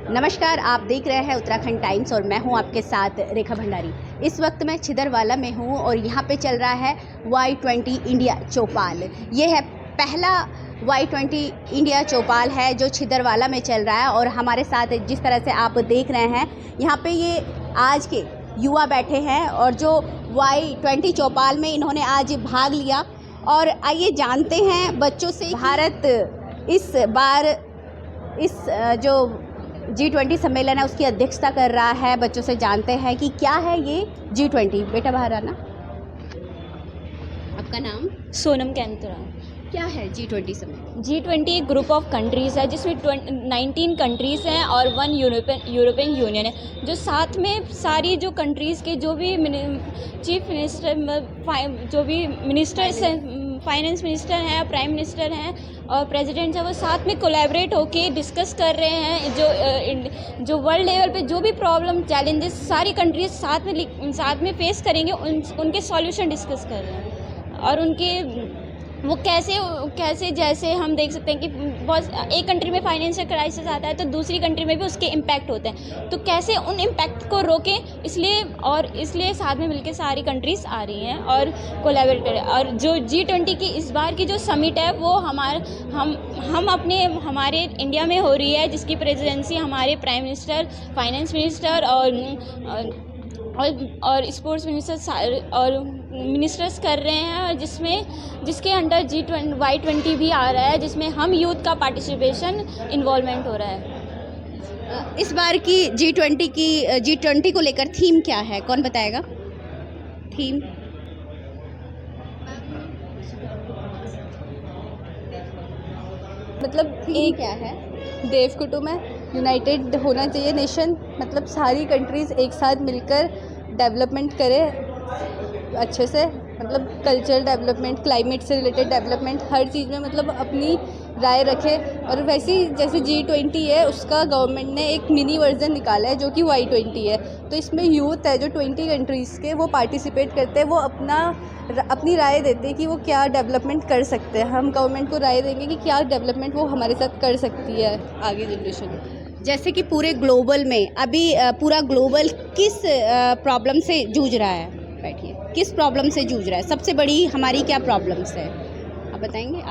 नमस्कार, आप देख रहे हैं उत्तराखंड टाइम्स और मैं हूं आपके साथ रेखा भंडारी। इस वक्त मैं छिदरवाला में हूं और यहां पे चल रहा है Y20 इंडिया चौपाल। ये है पहला Y20 इंडिया चौपाल है जो छिदरवाला में चल रहा है और हमारे साथ जिस तरह से आप देख रहे हैं यहां पे ये आज के युवा बैठे हैं और जो Y20 चौपाल में इन्होंने आज भाग लिया। और आइए जानते हैं बच्चों से, भारत इस बार इस जो G20 सम्मेलन है उसकी अध्यक्षता कर रहा है। बच्चों से जानते हैं कि क्या है ये G20। बेटा बाहर आना। आपका नाम? सोनम कैंतरा। क्या है G20 सम्मेलन? G20 एक ग्रुप ऑफ कंट्रीज़ है जिसमें 19 कंट्रीज़ हैं और 1 यूरोपियन यूनियन है, जो साथ में सारी जो कंट्रीज़ के जो भी चीफ मिनिस्टर, जो भी मिनिस्टर्स हैं, फाइनेंस मिनिस्टर हैं, प्राइम मिनिस्टर हैं और प्रेसिडेंट्स हैं, वो साथ में कोलैबोरेट होके डिस्कस कर रहे हैं। जो वर्ल्ड लेवल पे जो भी प्रॉब्लम चैलेंजेस सारी कंट्रीज साथ में फेस करेंगे उनके सॉल्यूशन डिस्कस कर रहे हैं। और उनके वो कैसे जैसे हम देख सकते हैं कि बहुत एक कंट्री में फाइनेंशियल क्राइसिस आता है तो दूसरी कंट्री में भी उसके इम्पैक्ट होते हैं, तो कैसे उन इम्पैक्ट को रोकें, इसलिए साथ में मिलकर सारी कंट्रीज़ आ रही हैं और कोलैबोरेट करें। और जो G20 की इस बार की जो समिट है वो हमारे इंडिया में हो रही है, जिसकी प्रेसिडेंसी हमारे प्राइम मिनिस्टर, फाइनेंस मिनिस्टर और स्पोर्ट्स मिनिस्टर और मिनिस्टर्स कर रहे हैं, और जिसके अंडर Y20 भी आ रहा है, जिसमें हम यूथ का पार्टिसिपेशन इन्वॉल्वमेंट हो रहा है। इस बार की G20 को लेकर थीम क्या है, कौन बताएगा? थीम मतलब एक क्या है? देव कुटुंब है, यूनाइटेड होना चाहिए नेशन, मतलब सारी कंट्रीज़ एक साथ मिलकर डेवलपमेंट करें अच्छे से, मतलब कल्चरल डेवलपमेंट, क्लाइमेट से रिलेटेड डेवलपमेंट, हर चीज़ में मतलब अपनी राय रखे। और वैसे ही जैसे G20 है उसका गवर्नमेंट ने एक मिनी वर्जन निकाला है जो कि Y20 है, तो इसमें यूथ है जो 20 कंट्रीज़ के वो पार्टिसिपेट करते हैं, वो अपनी राय देते हैं कि वो क्या डेवलपमेंट कर सकते हैं। हम गवर्नमेंट को राय देंगे कि क्या डेवलपमेंट वो हमारे साथ कर सकती है आगे जनरेशन। जैसे कि पूरे ग्लोबल में अभी पूरा ग्लोबल किस प्रॉब्लम से जूझ रहा है? बैठिए। किस प्रॉब्लम से जूझ रहा है? सबसे बड़ी हमारी क्या प्रॉब्लम्स है? आप बताएंगे?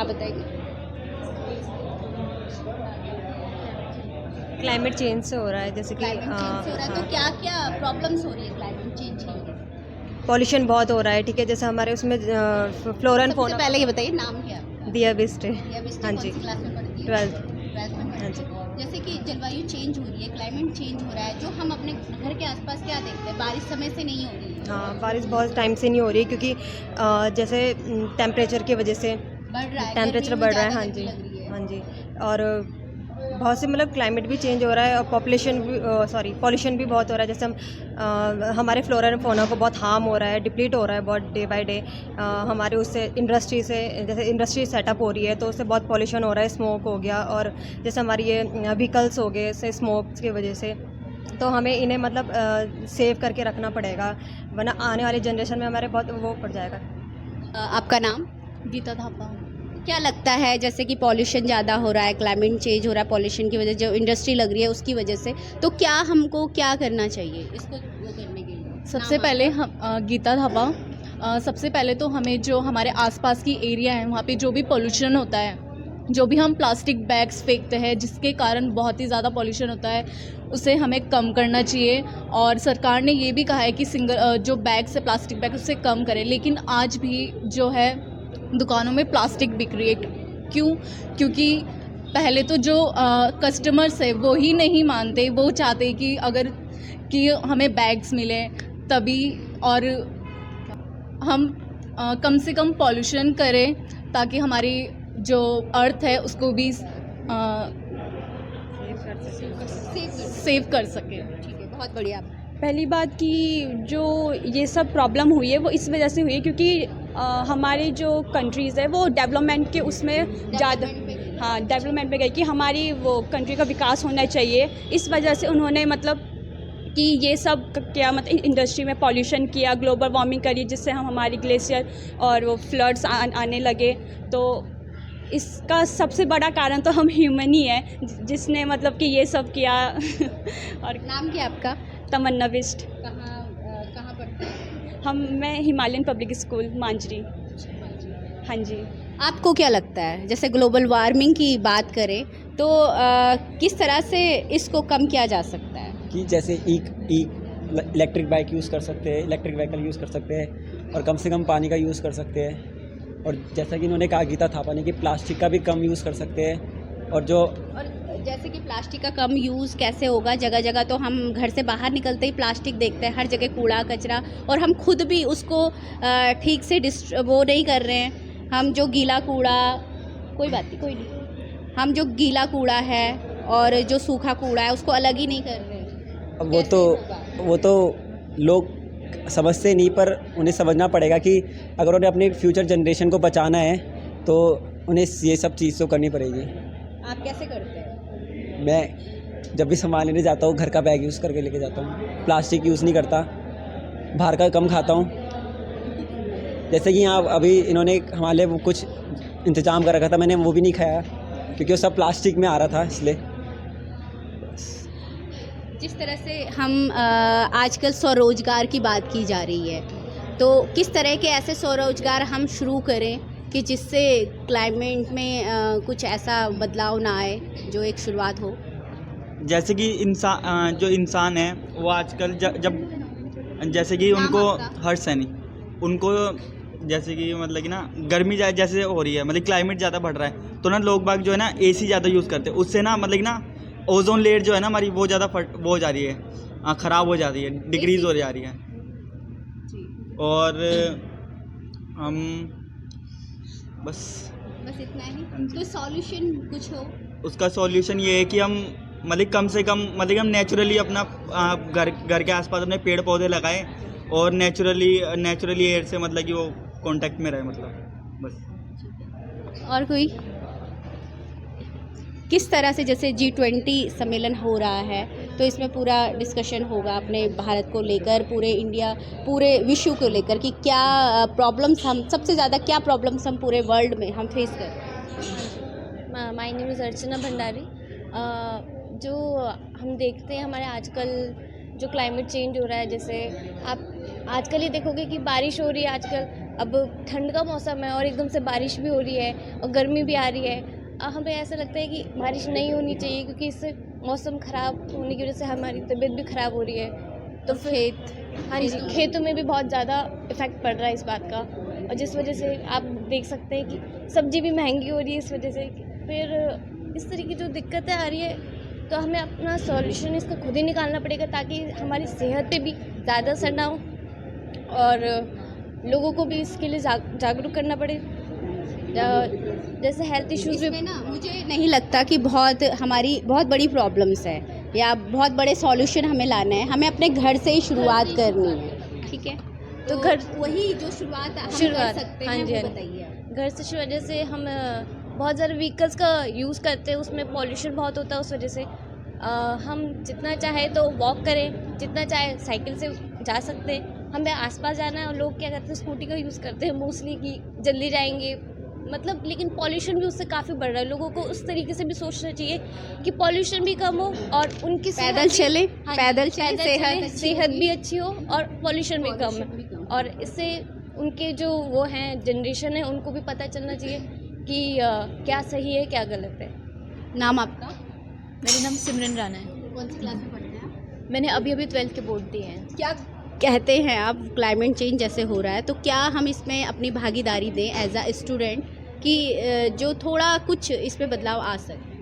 क्लाइमेट चेंज से हो रहा है, जैसे कि क्लाइमेट चेंज हो रहा है, तो क्या क्या प्रॉब्लम्स हो रही है क्लाइमेट चेंज की? पॉल्यूशन बहुत हो रहा है, ठीक है, जैसे हमारे उसमें फ्लोरा एंड सबसे पहले ये बताइए, नाम क्या? दिया बिस्ट है। हाँ जी, 12th में। हाँ जी। जैसे कि जलवायु चेंज हो रही है, क्लाइमेट चेंज हो रहा है, जो हम अपने घर के आसपास क्या देखते हैं, बारिश समय से नहीं हो रही है। हाँ, बारिश बहुत टाइम से नहीं हो रही है क्योंकि जैसे टेम्परेचर की वजह से बढ़ रहा है, टेम्परेचर बढ़ रहा है। हाँ जी, हाँ जी। और बहुत से मतलब क्लाइमेट भी चेंज हो रहा है और पॉल्यूशन भी बहुत हो रहा है। जैसे हमारे फ्लोरा एंड फौना को बहुत हार्म हो रहा है, डिप्लीट हो रहा है बहुत डे बाय डे। हमारे उससे इंडस्ट्री सेटअप हो रही है तो उससे बहुत पॉल्यूशन हो रहा है, स्मोक हो गया, और जैसे हमारी ये व्हीकल्स हो गए इससे स्मोक की वजह से, तो हमें इन्हें मतलब सेव करके रखना पड़ेगा, वरना आने वाली जनरेशन में हमारे बहुत वो पड़ जाएगा। आपका नाम? गीता थापा। क्या लगता है जैसे कि पॉल्यूशन ज़्यादा हो रहा है, क्लाइमेट चेंज हो रहा है, पॉल्यूशन की वजह जो इंडस्ट्री लग रही है उसकी वजह से, तो क्या हमको क्या करना चाहिए इसको वो करने के लिए? सबसे पहले हम गीता थापा। सबसे पहले तो हमें जो हमारे आसपास की एरिया है वहाँ पे जो भी पॉल्यूशन होता है, जो भी हम प्लास्टिक बैग्स फेंकते हैं जिसके कारण बहुत ही ज़्यादा पॉल्यूशन होता है, उसे हमें कम करना चाहिए। और सरकार ने ये भी कहा है कि जो बैग्स है प्लास्टिक बैग उससे कम करें, लेकिन आज भी जो है दुकानों में प्लास्टिक बिक रही है। क्यों? क्योंकि पहले तो जो कस्टमर्स है वो ही नहीं मानते, वो चाहते कि हमें बैग्स मिले तभी, और हम कम से कम पॉल्यूशन करें ताकि हमारी जो अर्थ है उसको भी सेव कर सके। ठीक है, बहुत बढ़िया। पहली बात कि जो ये सब प्रॉब्लम हुई है वो इस वजह से हुई है क्योंकि हमारी जो कंट्रीज़ है वो डेवलपमेंट के उसमें ज़्यादा, हाँ, डेवलपमेंट में गई कि हमारी वो कंट्री का विकास होना चाहिए। इस वजह से उन्होंने मतलब कि ये सब क्या मतलब इंडस्ट्री में पॉल्यूशन किया, ग्लोबल वार्मिंग करी, जिससे हमारी ग्लेशियर और वो फ्लड्स आने लगे। तो इसका सबसे बड़ा कारण तो हम ह्यूमन ही है, जिसने मतलब कि ये सब किया। और नाम क्या आपका? तमन्ना बिष्ट। कहाँ पढ़ते हैं? मैं हिमालयन पब्लिक स्कूल मांजरी। हाँ जी। आपको क्या लगता है, जैसे ग्लोबल वार्मिंग की बात करें तो किस तरह से इसको कम किया जा सकता है? कि जैसे इलेक्ट्रिक बाइक यूज़ कर सकते हैं, इलेक्ट्रिक व्हीकल यूज़ कर सकते हैं और कम से कम पानी का यूज़ कर सकते हैं। और जैसा कि इन्होंने कहा गीता थापा ने कि प्लास्टिक का भी कम यूज़ कर सकते हैं। और जैसे कि प्लास्टिक का कम यूज़ कैसे होगा, जगह जगह तो हम घर से बाहर निकलते ही प्लास्टिक देखते हैं, हर जगह कूड़ा कचरा, और हम खुद भी उसको ठीक से वो नहीं कर रहे हैं। हम जो गीला कूड़ा, कोई बात नहीं, कोई नहीं, हम जो गीला कूड़ा है और जो सूखा कूड़ा है उसको अलग ही नहीं कर रहे हैं। अब वो तो लोग समझते नहीं, पर उन्हें समझना पड़ेगा कि अगर उन्हें अपनी फ्यूचर जनरेशन को बचाना है तो उन्हें ये सब चीज़ तो करनी पड़ेगी। आप कैसे करते हैं? मैं जब भी सामान लेने जाता हूँ घर का बैग यूज़ करके लेके जाता हूँ, प्लास्टिक यूज़ नहीं करता, बाहर का कम खाता हूँ। जैसे कि यहाँ अभी इन्होंने हमारे लिए वो कुछ इंतज़ाम कर रखा था, मैंने वो भी नहीं खाया क्योंकि वो सब प्लास्टिक में आ रहा था, इसलिए। जिस तरह से हम आजकल स्वरोजगार की बात की जा रही है, तो किस तरह के ऐसे स्वरोजगार हम शुरू करें कि जिससे क्लाइमेट में कुछ ऐसा बदलाव ना आए, जो एक शुरुआत हो? जैसे कि जो इंसान है वो आजकल जब जैसे कि नाम उनको आपका? हर्ष सैनी, उनको जैसे कि मतलब कि ना गर्मी जैसे हो रही है, मतलब क्लाइमेट ज़्यादा बढ़ रहा है, तो ना लोग बाग जो है ना एसी ज़्यादा यूज़ करते हैं, उससे ना मतलब कि ना ओजोन लेयर जो है ना हमारी वो ज़्यादा वो हो जा रही है, ख़राब हो जा रही है, डिक्रीज़ हो जा रही है। और हम बस इतना ही? तो सॉल्यूशन कुछ हो? उसका सॉल्यूशन ये है कि हम मतलब कम से कम मतलब हम नेचुरली अपना घर के आसपास अपने पेड़ पौधे लगाएं और नेचुरली एयर से मतलब कि वो कांटेक्ट में रहे, मतलब बस। और कोई किस तरह से, जैसे G20 सम्मेलन हो रहा है तो इसमें पूरा डिस्कशन होगा अपने भारत को लेकर, पूरे विश्व को लेकर कि क्या प्रॉब्लम्स हम सबसे ज़्यादा क्या प्रॉब्लम्स हम पूरे वर्ल्ड में हम फेस कर रहे हैं। माय नेम इज़ अर्चना भंडारी। जो हम देखते हैं हमारे आजकल जो क्लाइमेट चेंज हो रहा है, जैसे आप आजकल ही देखोगे कि बारिश हो रही है आजकल, अब ठंड का मौसम है और एकदम से बारिश भी हो रही है और गर्मी भी आ रही है। हमें ऐसा लगता है कि बारिश नहीं होनी चाहिए क्योंकि इससे मौसम ख़राब होने की वजह से हमारी तबीयत भी ख़राब हो रही है। तो हाँ जी, खेतों में भी बहुत ज़्यादा इफ़ेक्ट पड़ रहा है इस बात का, और जिस वजह से आप देख सकते हैं कि सब्ज़ी भी महंगी हो रही है इस वजह से। फिर इस तरह की जो दिक्कतें आ रही है तो हमें अपना सॉल्यूशन इसका खुद ही निकालना पड़ेगा, ताकि हमारी सेहत पे भी ज़्यादा असर ना हो और लोगों को भी इसके लिए जागरूक करना पड़े। जैसे हेल्थ इश्यूज़ इसमें ना मुझे नहीं लगता कि हमारी बहुत बड़ी प्रॉब्लम्स है या बहुत बड़े सॉल्यूशन हमें लाना है, हमें अपने घर से ही शुरुआत करनी है, ठीक है? तो घर वही जो शुरुआत हम कर सकते हैं, वो बताइए। घर से शुरू, जैसे हम बहुत ज़्यादा व्हीकल्स का यूज़ करते हैं, उसमें पॉल्यूशन बहुत होता है, उस वजह से हम जितना चाहे तो वॉक करें, जितना चाहे साइकिल से जा सकते हैं। हमें आसपास जाना है और लोग क्या करते हैं, स्कूटी का यूज़ करते हैं मोस्टली कि जल्दी जाएंगे, मतलब, लेकिन पॉल्यूशन भी उससे काफ़ी बढ़ रहा है। लोगों को उस तरीके से भी सोचना चाहिए कि पॉल्यूशन भी कम हो और उनकी पैदल चले, सेहत भी अच्छी हो और पॉल्यूशन भी कम है, और इससे उनके जो वो हैं जनरेशन है उनको भी पता चलना चाहिए कि क्या सही है क्या गलत है। नाम आपका? मेरा नाम सिमरन राणा है। कौन सी क्लास में पढ़ते हैं आप? मैंने अभी 12th के बोर्ड दिए हैं। क्या कहते हैं आप, क्लाइमेट चेंज जैसे हो रहा है तो क्या हम इसमें अपनी भागीदारी दें एज अ स्टूडेंट कि जो थोड़ा कुछ इसमें बदलाव आ सके?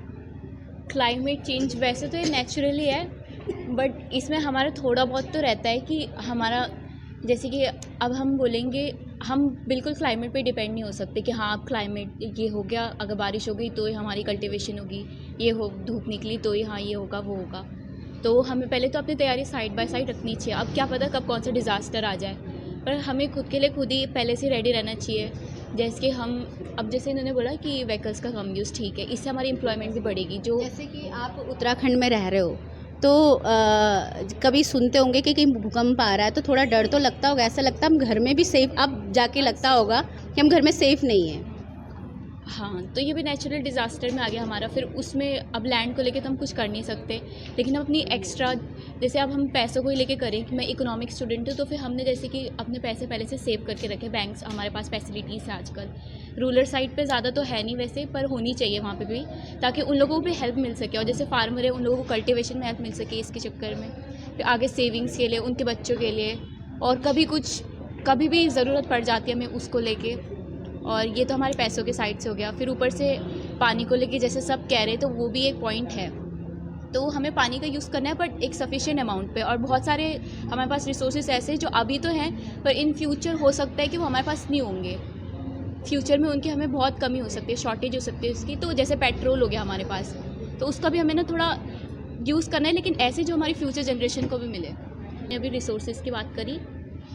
क्लाइमेट चेंज वैसे तो ये नेचुरली है, बट इसमें हमारा थोड़ा बहुत तो रहता है कि हमारा, जैसे कि अब हम बोलेंगे, हम बिल्कुल क्लाइमेट पे डिपेंड नहीं हो सकते कि हाँ अब क्लाइमेट ये हो गया, अगर बारिश हो गई तो ही हमारी कल्टीवेशन होगी, ये हो धूप निकली तो ही हाँ ये होगा वो होगा। तो हमें पहले तो अपनी तैयारी साइड बाय साइड रखनी चाहिए। अब क्या पता कब कौन सा डिज़ास्टर आ जाए, पर हमें खुद के लिए खुद ही पहले से रेडी रहना चाहिए। जैसे कि हम अब जैसे इन्होंने बोला कि व्हीकल्स का कम यूज़, ठीक है, इससे हमारी एम्प्लॉयमेंट भी बढ़ेगी। जो जैसे कि आप उत्तराखंड में रह रहे हो तो कभी सुनते होंगे कि कहीं भूकंप आ रहा है तो थोड़ा डर तो लगता होगा, ऐसा लगता है हम घर में भी सेफ, अब जाके लगता होगा कि हम घर में सेफ नहीं हैं। हाँ, तो ये भी नेचुरल डिज़ास्टर में आ गया हमारा। फिर उसमें अब लैंड को लेके तो हम कुछ कर नहीं सकते, लेकिन हम अपनी एक्स्ट्रा, जैसे अब हम पैसों को ही लेके करें कि मैं इकोनॉमिक स्टूडेंट हूँ, तो फिर हमने जैसे कि अपने पैसे पहले से सेव करके रखे। बैंक्स, हमारे पास फैसिलिटीज़ है आजकल। रूरल साइड पे ज़्यादा तो है नहीं वैसे, पर होनी चाहिए वहाँ पे भी, ताकि उन लोगों को भी हेल्प मिल सके। और जैसे फार्मर है, उन लोगों को कल्टिवेशन में हेल्प मिल सके इसके चक्कर में, फिर आगे सेविंग्स के लिए, उनके बच्चों के लिए, और कभी भी ज़रूरत पड़ जाती है हमें उसको लेके। और ये तो हमारे पैसों के साइड से हो गया। फिर ऊपर से पानी को लेके जैसे सब कह रहे, तो वो भी एक पॉइंट है। तो हमें पानी का यूज़ करना है, बट एक सफिशिएंट अमाउंट पे। और बहुत सारे हमारे पास रिसोर्सेज ऐसे जो अभी तो हैं, पर इन फ्यूचर हो सकता है कि वो हमारे पास नहीं होंगे। फ्यूचर में उनकी हमें बहुत कमी हो सकती है, शॉर्टेज हो सकती है उसकी। तो जैसे पेट्रोल हो गया हमारे पास, तो उसका भी हमें ना थोड़ा यूज़ करना है, लेकिन ऐसे जो हमारी फ्यूचर जनरेशन को भी मिले। मैंने अभी रिसोर्सेज की बात करी,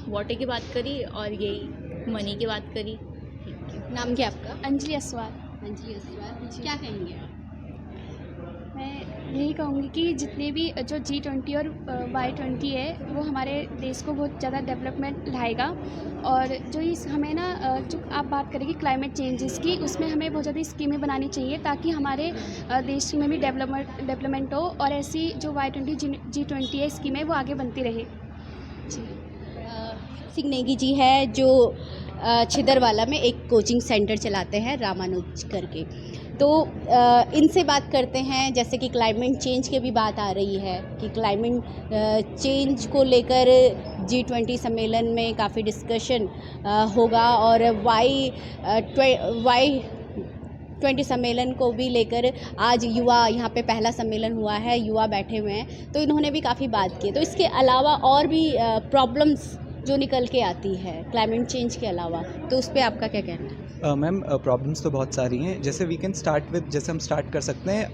वाटर की बात करी, और यही मनी की बात करी। नाम क्या आपका? अंजलि अस्वाल। अंजलि अस्वाल, क्या कहेंगे आप? मैं यही कहूँगी कि जितने भी जो G20 और Y20 है, वो हमारे देश को बहुत ज़्यादा डेवलपमेंट लाएगा। और जो इस हमें ना जो आप बात करेंगे क्लाइमेट चेंजेस की, उसमें हमें बहुत ज़्यादा स्कीमें बनानी चाहिए, ताकि हमारे देश में भी डेवलपमेंट हो। और ऐसी जो Y20 G20 है स्कीमें, वो आगे बनती रहे। सिंह नेगी जी है जो छिदरवाला में एक कोचिंग सेंटर चलाते हैं, रामानुज करके। तो इनसे बात करते हैं, जैसे कि क्लाइमेट चेंज की भी बात आ रही है कि क्लाइमेट चेंज को लेकर G20 सम्मेलन में काफ़ी डिस्कशन होगा, और Y20 सम्मेलन को भी लेकर आज युवा, यहाँ पे पहला सम्मेलन हुआ है, युवा बैठे हुए हैं, तो इन्होंने भी काफ़ी बात की। तो इसके अलावा और भी प्रॉब्लम्स जो निकल के आती है क्लाइमेट चेंज के अलावा, तो उस पर आपका क्या कहना है? मैम, प्रॉब्लम्स तो बहुत सारी हैं। जैसे वी कैन स्टार्ट विद, जैसे हम स्टार्ट कर सकते हैं,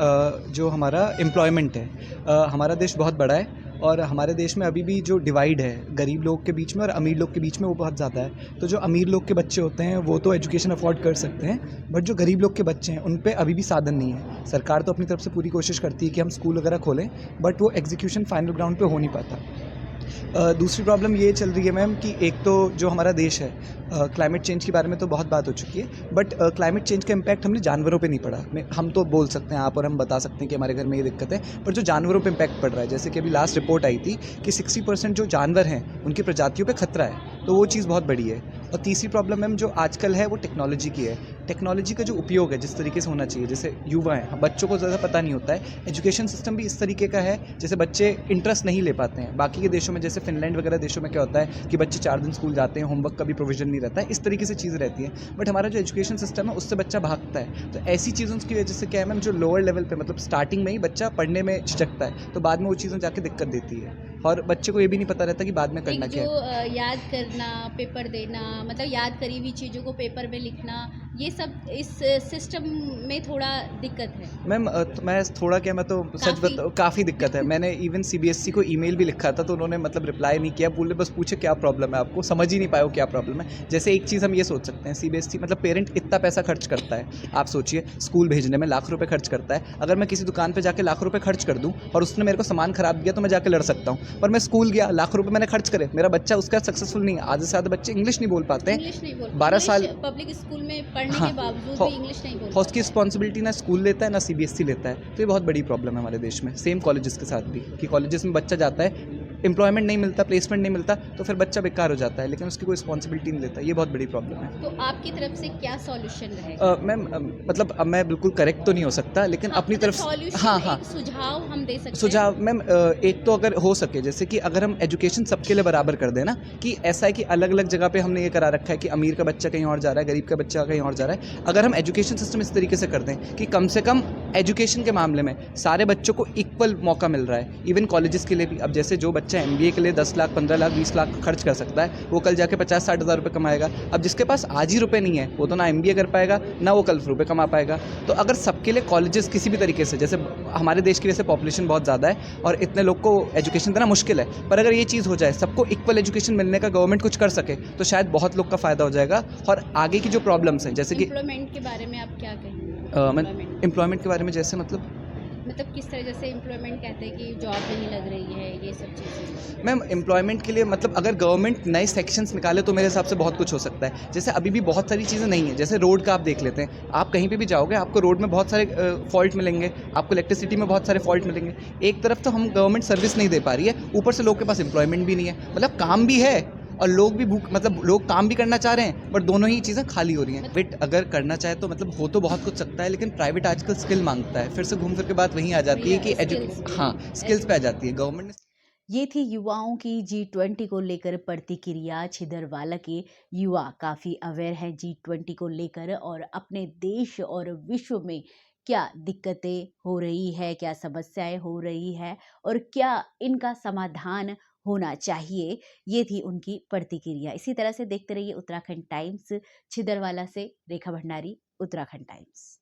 जो हमारा एम्प्लॉयमेंट है। हमारा देश बहुत बड़ा है, और हमारे देश में अभी भी जो डिवाइड है गरीब लोग के बीच में और अमीर लोग के बीच में, वो बहुत ज़्यादा है। तो जो अमीर लोग के बच्चे होते हैं वो तो एजुकेशन अफोर्ड कर सकते हैं, बट जो गरीब लोग के बच्चे हैं उन पे अभी भी साधन नहीं है। सरकार तो अपनी तरफ से पूरी कोशिश करती है कि हम स्कूल वगैरह खोलें, बट वो एग्जीक्यूशन फाइनल ग्राउंड पे हो नहीं पाता। दूसरी प्रॉब्लम ये चल रही है मैम कि एक तो जो हमारा देश है, क्लाइमेट चेंज के बारे में तो बहुत बात हो चुकी है, बट क्लाइमेट चेंज का इम्पैक्ट हमने जानवरों पे नहीं पड़ा। हम तो बोल सकते हैं आप और हम बता सकते हैं कि हमारे घर में ये दिक्कत है, पर जो जानवरों पे इम्पैक्ट पड़ रहा है, जैसे कि अभी लास्ट रिपोर्ट आई थी कि 60% जो जानवर हैं उनकी प्रजातियों पे खतरा है, तो वो चीज़ बहुत बड़ी है। और तीसरी प्रॉब्लम मैम जो आजकल है वो टेक्नोलॉजी की है। टेक्नोलॉजी का जो उपयोग है जिस तरीके से होना चाहिए, जैसे युवा हैं, बच्चों को ज़्यादा पता नहीं होता है। एजुकेशन सिस्टम भी इस तरीके का है जैसे बच्चे इंटरेस्ट नहीं ले पाते हैं। बाकी के देशों में, जैसे फिनलैंड वगैरह देशों में क्या होता है कि बच्चे 4 दिन स्कूल जाते हैं, होमवर्क का भी प्रोविजन नहीं रहता है, इस तरीके से चीज़ रहती है। बट हमारा जो एजुकेशन सिस्टम है उससे बच्चा भागता है। तो ऐसी चीज़ों की वजह से क्या है मैम, जो लोअर लेवल पे, मतलब स्टार्टिंग में ही बच्चा पढ़ने में झिझकता है, तो बाद में वो चीज़ें जाके दिक्कत देती है, और बच्चे को ये भी नहीं पता रहता कि बाद में करना क्या है। याद करना, पेपर देना, मतलब याद करी हुई चीज़ों को पेपर में लिखना, ये सब इस सिस्टम में थोड़ा दिक्कत है मैम। मैं थोड़ा क्या, मैं तो सच बताऊँ, काफ़ी दिक्कत है। मैंने इवन CBSE को ईमेल भी लिखा था, तो उन्होंने मतलब रिप्लाई नहीं किया, बोले बस पूछे क्या प्रॉब्लम है आपको, समझ ही नहीं पाए क्या प्रॉब्लम है। जैसे एक चीज़ हम ये सोच सकते हैं, CBSE मतलब पेरेंट इतना पैसा खर्च करता है, आप सोचिए स्कूल भेजने में लाख रुपये खर्च करता है। अगर मैं किसी दुकान पर जाके लाख रुपये खर्च कर दूँ और उसने मेरे को सामान खराब दिया, तो मैं जाके लड़ सकता हूँ, पर मैं स्कूल गया, लाख रुपये मैंने खर्च करे, मेरा बच्चा उसका सक्सेसफुल नहीं है। आधे से ज़्यादा बच्चे इंग्लिश नहीं बोल पाते हैं, 12 साल पब्लिक स्कूल में पढ़ने हाँ, के बावजूद भी इंग्लिश नहीं बोलते। उसकी रिस्पॉन्सिबिलिटी ना स्कूल लेता है ना CBSE लेता है, तो ये बहुत बड़ी प्रॉब्लम है हमारे देश में। सेम कॉलेजेस के साथ भी, कि कॉलेजेस में बच्चा जाता है, एम्प्लॉयमेंट नहीं मिलता, प्लेसमेंट नहीं मिलता, तो फिर बच्चा बेकार हो जाता है, लेकिन उसकी कोई रिस्पॉन्सिबिलिटी नहीं लेता। ये बहुत बड़ी प्रॉब्लम है। तो आपकी तरफ से क्या सॉल्यूशन रहेगा? मैम, मतलब अब मैं बिल्कुल करेक्ट तो नहीं हो सकता, लेकिन अपनी तरफ सॉल्यूशन, हाँ, सुझाव हम दे सकते हैं। सुझाव मैम, एक तो अगर हो सके, जैसे कि अगर हम एजुकेशन सबके लिए बराबर कर देना, कि ऐसा है कि अलग अलग जगह पे हमने ये करा रखा है कि अमीर का बच्चा कहीं और जा रहा है, गरीब का बच्चा कहीं और जा रहा है। अगर हम एजुकेशन सिस्टम इस तरीके से कर दें कि कम से कम एजुकेशन के मामले में सारे बच्चों को इक्वल मौका मिल रहा है, इवन कॉलेजेस के लिए भी। अब जैसे जो बच्चा MBA के लिए 10 लाख, 15 लाख, 20 लाख खर्च कर सकता है, वो कल जाके 50-60 हज़ार रुपये कमाएगा। अब जिसके पास आज ही रुपये नहीं है, वो तो ना MBA कर पाएगा, ना वो कल रुपये कमा पाएगा। तो अगर सबके लिए कॉलेजेस किसी भी तरीके से, जैसे हमारे देश की वैसे पॉपुलेशन बहुत ज़्यादा है और इतने लोग को एजुकेशन देना मुश्किल है, पर अगर ये चीज़ हो जाए, सबको इक्वल एजुकेशन मिलने का गवर्नमेंट कुछ कर सके, तो शायद बहुत लोग का फ़ायदा हो जाएगा। और आगे की जो प्रॉब्लम्स हैं, जैसे कि एम्प्लॉयमेंट के बारे में आप क्या कहेंगे? एम्प्लॉयमेंट के बारे में, जैसे मतलब मतलब किस तरह जैसे एम्प्लॉयमेंट कहते हैं कि जॉब नहीं लग रही है, ये सब चीज़ें? मैम एम्प्लॉयमेंट के लिए मतलब अगर गवर्नमेंट नए सेक्शंस निकाले तो मेरे हिसाब से बहुत कुछ हो सकता है। जैसे अभी भी बहुत सारी चीज़ें नहीं है, जैसे रोड का आप देख लेते हैं, आप कहीं पे भी जाओगे आपको रोड में बहुत सारे फॉल्ट मिलेंगे, आपको इलेक्ट्रिसिटी में बहुत सारे फॉल्ट मिलेंगे। एक तरफ तो हम गवर्नमेंट सर्विस नहीं दे पा रही है, ऊपर से लोग के पास एम्प्लॉयमेंट भी नहीं है, मतलब काम भी है और लोग भी भूख मतलब लोग काम भी करना चाह रहे हैं, बट दोनों ही चीज़ें खाली हो रही हैं। वेट अगर करना चाहे तो मतलब हो तो बहुत कुछ सकता है, लेकिन प्राइवेट आजकल स्किल मांगता है, फिर से घूम फिर के बात वहीं आ जाती है कि स्किल्स पे आ जाती है गवर्नमेंट ने। ये थी युवाओं की G20 को लेकर प्रतिक्रिया। छिदरवाला के युवा काफ़ी अवेयर हैं G20 को लेकर और अपने देश और विश्व में क्या दिक्कतें हो रही है, क्या समस्याएं हो रही है और क्या इनका समाधान होना चाहिए। ये थी उनकी प्रतिक्रिया। इसी तरह से देखते रहिए उत्तराखंड टाइम्स। छिदरवाला से रेखा भंडारी, उत्तराखंड टाइम्स।